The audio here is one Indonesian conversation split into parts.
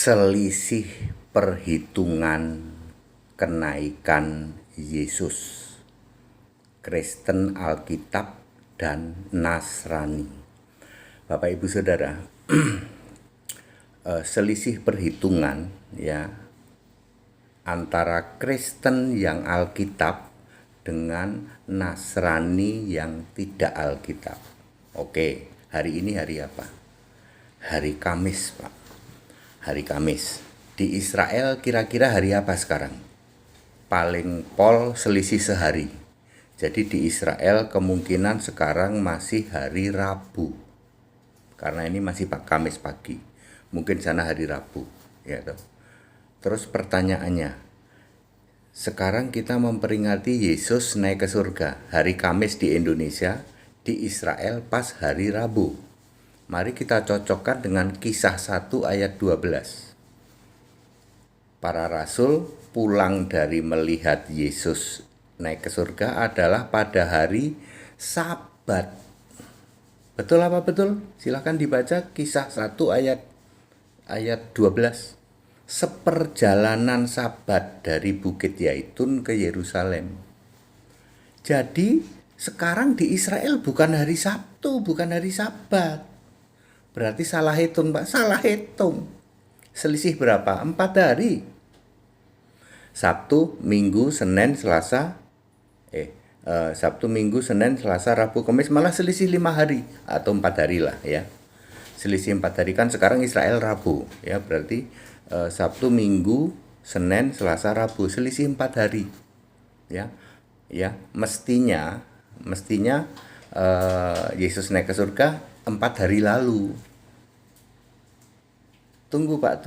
selisih perhitungan kenaikan Yesus, Kristen Alkitab dan Nasrani. Bapak Ibu Saudara, selisih perhitungan ya antara Kristen yang Alkitab dengan Nasrani yang tidak Alkitab. Oke, hari ini hari apa? Hari Kamis, Pak. Hari Kamis. Di Israel kira-kira hari apa sekarang? Paling pol selisih sehari. Jadi di Israel kemungkinan sekarang masih hari Rabu. Karena ini masih Kamis pagi. Mungkin sana hari Rabu, ya toh. Terus pertanyaannya, sekarang kita memperingati Yesus naik ke surga. Hari Kamis di Indonesia, di Israel pas hari Rabu. Mari kita cocokkan dengan Kisah 1 ayat 12. Para rasul pulang dari melihat Yesus naik ke surga adalah pada hari Sabat. Betul apa betul? Silakan dibaca Kisah 1 ayat 12. Seperjalanan Sabat dari Bukit Yaitun ke Yerusalem. Jadi sekarang di Israel bukan hari Sabtu, bukan hari Sabat. Berarti salah hitung, Pak. Salah hitung. Selisih berapa? 4 hari. Sabtu, Minggu, Senin, Selasa. Sabtu, Minggu, Senin, Selasa, Rabu, Kamis. Malah selisih 5 hari. Atau 4 hari lah ya. Selisih 4 hari kan sekarang Israel Rabu. Ya, berarti Sabtu, Minggu, Senin, Selasa, Rabu. Selisih 4 hari. Ya, mestinya Yesus naik ke surga 4 hari lalu. Tunggu Pak.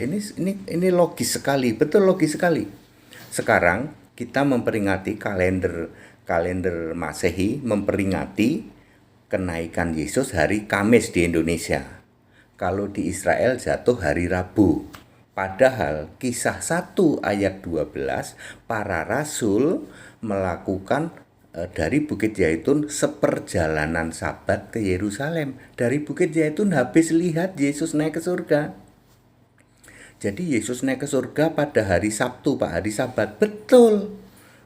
Ini logis sekali, betul logis sekali. Sekarang kita memperingati kalender Masehi memperingati kenaikan Yesus hari Kamis di Indonesia. Kalau di Israel jatuh hari Rabu. Padahal Kisah 1 ayat 12 para rasul melakukan dari Bukit Yaitun seperjalanan Sabat ke Yerusalem. Dari Bukit Yaitun habis lihat Yesus naik ke surga. Jadi Yesus naik ke surga pada hari Sabtu, Pak, hari Sabat. Betul.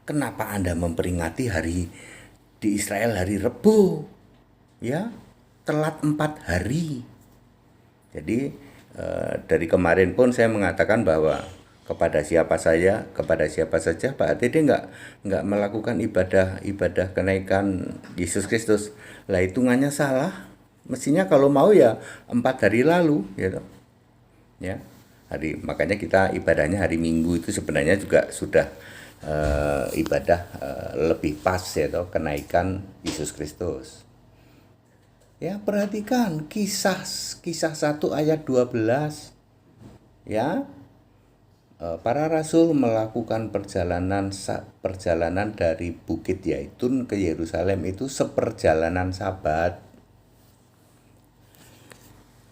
Kenapa Anda memperingati hari di Israel hari Rebo? Ya, telat 4 hari. Jadi dari kemarin pun saya mengatakan bahwa kepada siapa saja Pak ATD nggak melakukan ibadah kenaikan Yesus Kristus. Lah hitungannya salah. Mestinya kalau mau ya 4 hari lalu gitu. Ya. Makanya kita ibadahnya hari Minggu itu sebenarnya juga sudah ibadah lebih pas ya toh, kenaikan Yesus Kristus. Ya, perhatikan kisah 1 ayat 12. Ya. Para rasul melakukan perjalanan dari Bukit Yaitun ke Yerusalem itu seperjalanan Sabat.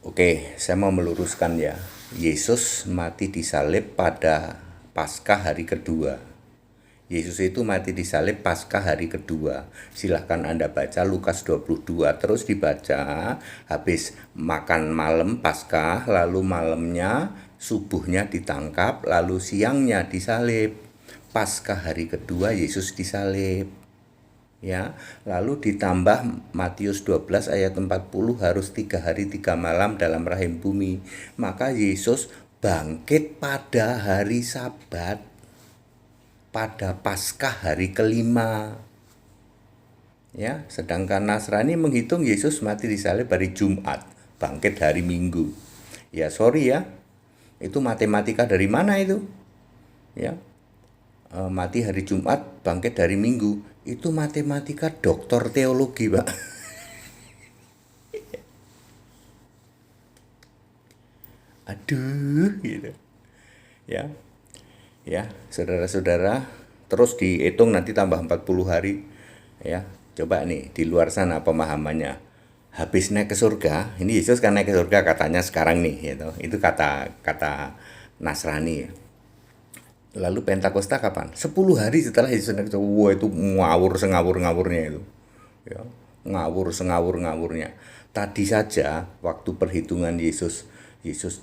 Oke, saya mau meluruskan ya. Yesus mati disalib pada Paskah hari kedua. Yesus itu mati disalib Paskah hari kedua. Silahkan Anda baca Lukas 22. Terus dibaca habis makan malam Paskah, lalu malamnya subuhnya ditangkap, lalu siangnya disalib. Paskah hari kedua Yesus disalib. Ya, lalu ditambah Matius 12 ayat 40 harus 3 hari 3 malam dalam rahim bumi. Maka Yesus bangkit pada hari Sabat, pada Paskah hari kelima. Ya, sedangkan Nasrani menghitung Yesus mati disalib hari Jumat, bangkit hari Minggu. Ya, sorry ya. Itu matematika dari mana itu? Ya. Mati hari Jumat, bangkit hari Minggu. Itu matematika doktor teologi, Pak. Aduh, gitu. Ya. Ya, saudara-saudara, terus dihitung nanti tambah 40 hari. Ya, coba nih di luar sana pemahamannya. Habis naik ke surga, ini Yesus kan naik ke surga katanya sekarang nih, gitu. Itu kata Nasrani. Lalu Pentakosta kapan? 10 hari setelah Yesus naik ke surga. Wah, itu ngawur sengawur-ngawurnya itu. Ya, ngawur sengawur-ngawurnya. Tadi saja waktu perhitungan Yesus Yesus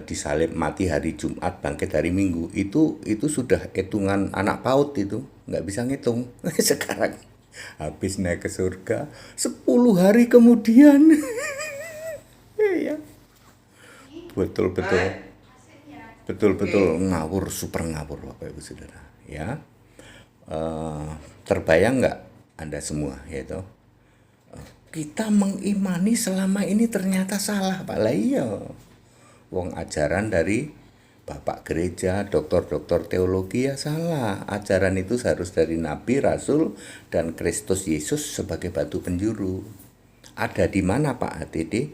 disalib, mati hari Jumat, bangkit hari Minggu, itu sudah hitungan anak PAUD, itu nggak bisa ngitung. Sekarang habis naik ke surga 10 hari kemudian. Iya, betul betul betul betul ngawur, super ngawur Bapak Ibu Saudara. Ya, terbayang nggak Anda semua, yaitu kita mengimani selama ini ternyata salah, Pak. Lah iya, wong ajaran dari Bapak gereja, dokter-dokter teologi ya salah. Ajaran itu harus dari Nabi, Rasul, dan Kristus Yesus sebagai batu penjuru. Ada di mana Pak HTD?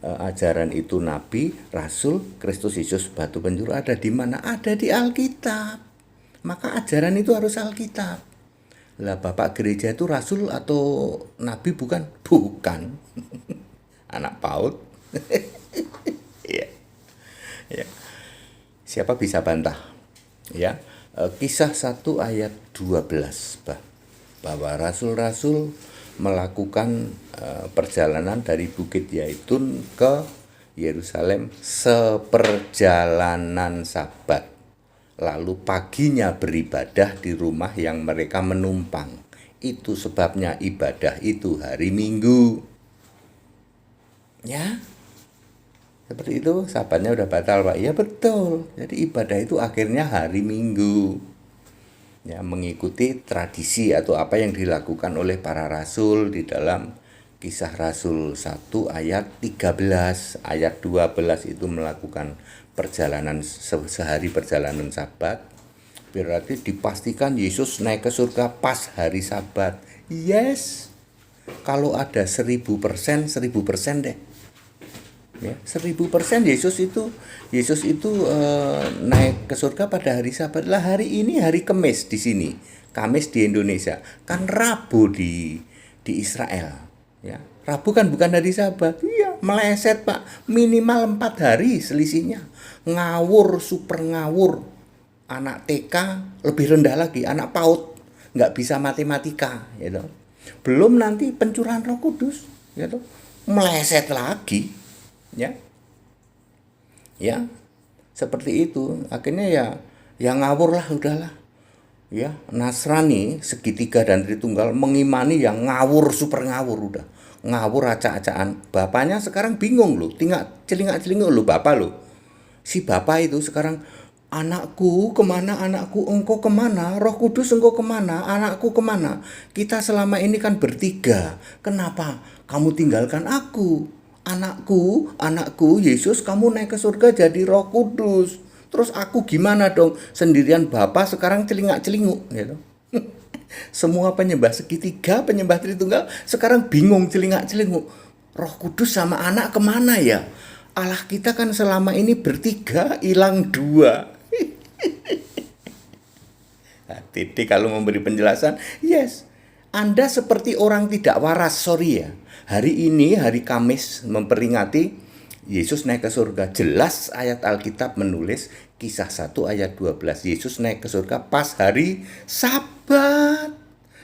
Ajaran itu Nabi, Rasul, Kristus Yesus batu penjuru ada di mana? Ada di Alkitab. Maka ajaran itu harus Alkitab. Lah Bapak gereja itu Rasul atau Nabi bukan? Bukan. Anak PAUD. Iya. Ya. Siapa bisa bantah? Ya. Kisah 1 ayat 12 bahwa rasul-rasul melakukan perjalanan dari Bukit Yaitun ke Yerusalem seperjalanan Sabat. Lalu paginya beribadah di rumah yang mereka menumpang. Itu sebabnya ibadah itu hari Minggu. Ya, seperti itu. Sabatnya udah batal Pak. Ya betul. Jadi ibadah itu akhirnya hari Minggu. Ya, mengikuti tradisi atau apa yang dilakukan oleh para rasul di dalam Kisah Rasul 1 ayat 13, ayat 12 itu melakukan perjalanan sehari perjalanan Sabat. Berarti dipastikan Yesus naik ke surga pas hari Sabat. Yes. Kalau ada 1000%, 1000% deh. Ya, 1000% Yesus itu naik ke surga pada hari Sabat. Lah hari ini hari Kamis di sini. Kamis di Indonesia. Kan Rabu di Israel. Ya, Rabu kan bukan hari Sabat. Iya, meleset Pak. Minimal 4 hari selisihnya. Ngawur, super ngawur. Anak TK lebih rendah lagi, anak PAUD nggak bisa matematika, gitu. Belum nanti pencurahan Roh Kudus, gitu. Meleset lagi, ya. Ya, seperti itu. Akhirnya ya ngawur lah, udahlah. Ya, Nasrani segitiga dan Tritunggal mengimani yang ngawur, super ngawur udah. Ngawur acak-acakan. Bapaknya sekarang bingung loh, celingak-celinguk loh bapak loh. Si bapak itu sekarang, anakku kemana, anakku engkau kemana, Roh Kudus engkau kemana, anakku kemana. Kita selama ini kan bertiga. Kenapa kamu tinggalkan aku? Anakku, Yesus, kamu naik ke surga jadi Roh Kudus. Terus aku gimana dong? Sendirian Bapak sekarang celingak-celinguk, gitu. Semua penyembah segitiga, penyembah Tritunggal sekarang bingung celingak-celinguk. Roh Kudus sama anak kemana ya? Allah kita kan selama ini bertiga, hilang 2. Nah, Titik kalau memberi penjelasan, yes. Anda seperti orang tidak waras, sorry ya. Hari ini, hari Kamis, memperingati Yesus naik ke surga. Jelas ayat Alkitab menulis Kisah 1 ayat 12. Yesus naik ke surga pas hari Sabat.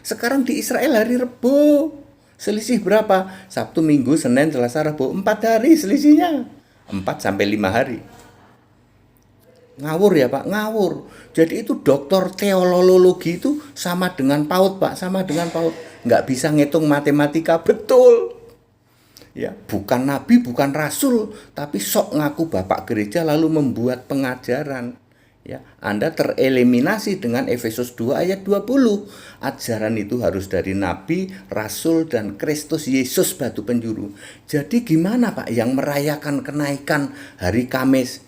Sekarang di Israel hari Rebo. Selisih berapa? Sabtu, Minggu, Senin, Selasa, Rabu. 4 hari selisihnya. 4-5 hari. Ngawur ya Pak, ngawur. Jadi itu dokter teologi itu sama dengan PAUD Pak, sama dengan PAUD. Nggak bisa ngitung matematika, betul. Ya, bukan nabi, bukan rasul, tapi sok ngaku bapak gereja lalu membuat pengajaran. Ya, Anda tereliminasi dengan Efesus 2 ayat 20. Ajaran itu harus dari nabi, rasul, dan Kristus Yesus batu penjuru. Jadi gimana Pak yang merayakan kenaikan hari Kamis?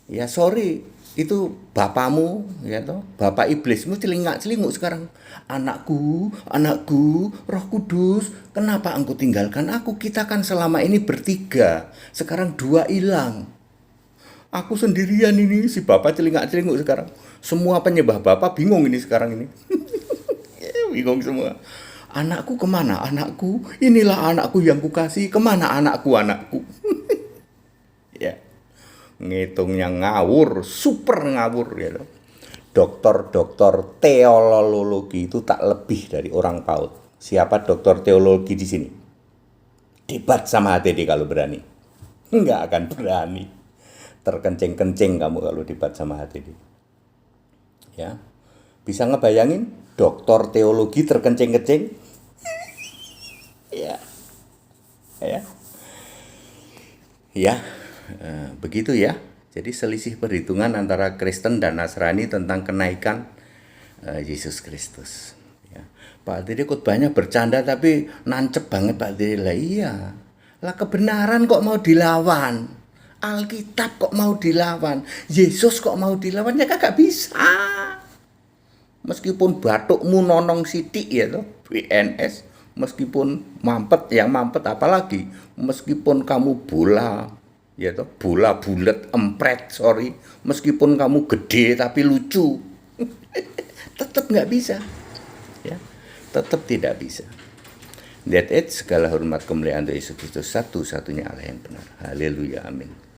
Ya sorry, itu bapakmu, ya toh, bapak iblismu celingak-celinguk sekarang. Anakku, Roh Kudus, kenapa engkau tinggalkan aku? Kita kan selama ini bertiga, sekarang 2 hilang. Aku sendirian ini, si bapak celingak-celinguk sekarang. Semua penyembah bapak bingung ini sekarang ini. Bingung semua. Anakku kemana? Anakku, inilah anakku yang kukasih. Kemana anakku? Ya. Ngitungnya ngawur, super ngawur gitu. Dokter-dokter teologi itu tak lebih dari orang PAUD. Siapa dokter teologi di sini? Debat sama HTD kalau berani. nggak akan berani. Terkencing-kencing kamu kalau debat sama hati ini. Ya, bisa ngebayangin doktor teologi terkencing-kencing? Ya, ya, ya, begitu ya. Jadi selisih perhitungan antara Kristen dan Nasrani tentang kenaikan Yesus Kristus. Ya. Pak Diri khotbahnya bercanda tapi nancep banget Pak Diri lah. Iya, lah kebenaran kok mau dilawan, Alkitab kok mau dilawan, Yesus kok mau dilawan, ya kagak bisa. Meskipun batukmu nonong sidik ya toh, BNS, meskipun mampet yang mampet apalagi, meskipun kamu bola ya toh, bola bulat empret, sorry, meskipun kamu gede tapi lucu, tetap nggak bisa, ya, tetap tidak bisa. That it, segala hormat kemuliaan untuk Yesus Kristus, satu-satunya Allah yang benar. Haleluya, amin.